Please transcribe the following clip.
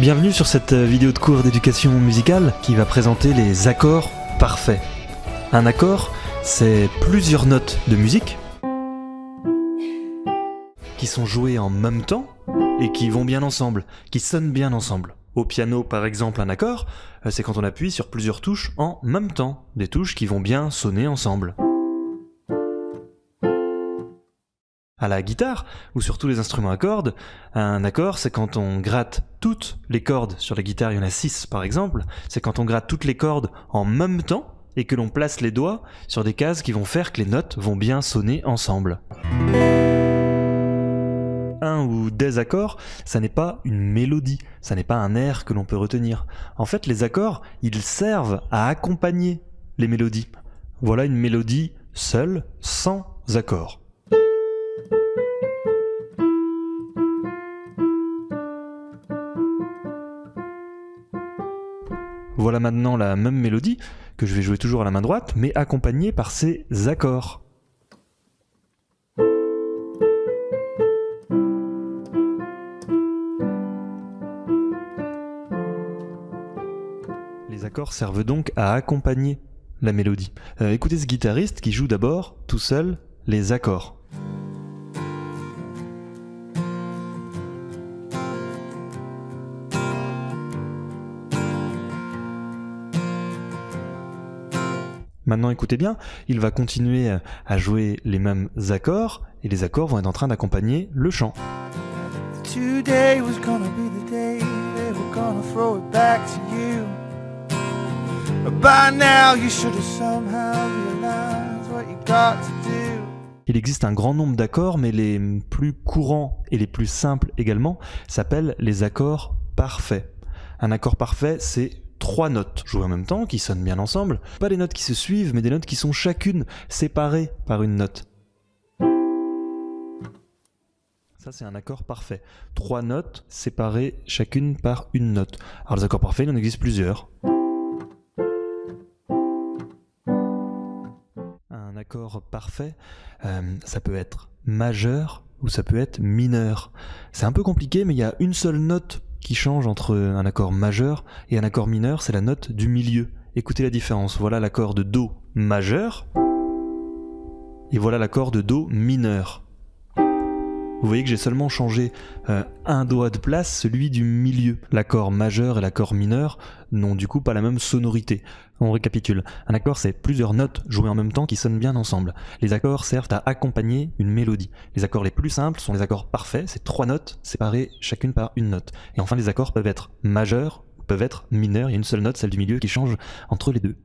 Bienvenue sur cette vidéo de cours d'éducation musicale qui va présenter les accords parfaits. Un accord, c'est plusieurs notes de musique qui sont jouées en même temps et qui vont bien ensemble, qui sonnent bien ensemble. Au piano, par exemple, un accord, c'est quand on appuie sur plusieurs touches en même temps, des touches qui vont bien sonner ensemble. À la guitare, ou sur tous les instruments à cordes, un accord, c'est quand on gratte toutes les cordes. Sur la guitare, il y en a 6 par exemple. C'est quand on gratte toutes les cordes en même temps et que l'on place les doigts sur des cases qui vont faire que les notes vont bien sonner ensemble. Un ou des accords, ça n'est pas une mélodie, ça n'est pas un air que l'on peut retenir. En fait, les accords, ils servent à accompagner les mélodies. Voilà une mélodie seule, sans accords. Voilà maintenant la même mélodie, que je vais jouer toujours à la main droite, mais accompagnée par ces accords. Les accords servent donc à accompagner la mélodie. Écoutez ce guitariste qui joue d'abord, tout seul, les accords. Maintenant écoutez bien, il va continuer à jouer les mêmes accords, et les accords vont être en train d'accompagner le chant. Today was gonna be the day they were gonna throw it back to you. But by now you should have somehow realized what you got to do. Il existe un grand nombre d'accords, mais les plus courants et les plus simples également s'appellent les accords parfaits. Un accord parfait, c'est 3 notes jouées en même temps, qui sonnent bien ensemble. Pas des notes qui se suivent, mais des notes qui sont chacune séparées par une note. Ça, c'est un accord parfait. 3 notes séparées chacune par une note. Alors, les accords parfaits, il en existe plusieurs. Un accord parfait, ça peut être majeur ou ça peut être mineur. C'est un peu compliqué, mais il y a une seule note qui change entre un accord majeur et un accord mineur, c'est la note du milieu. Écoutez la différence, voilà l'accord de Do majeur, et voilà l'accord de Do mineur. Vous voyez que j'ai seulement changé un doigt de place, celui du milieu. L'accord majeur et l'accord mineur n'ont du coup pas la même sonorité. On récapitule. Un accord, c'est plusieurs notes jouées en même temps qui sonnent bien ensemble. Les accords servent à accompagner une mélodie. Les accords les plus simples sont les accords parfaits, c'est 3 notes séparées chacune par une note. Et enfin, les accords peuvent être majeurs, peuvent être mineurs, il y a une seule note, celle du milieu, qui change entre les deux.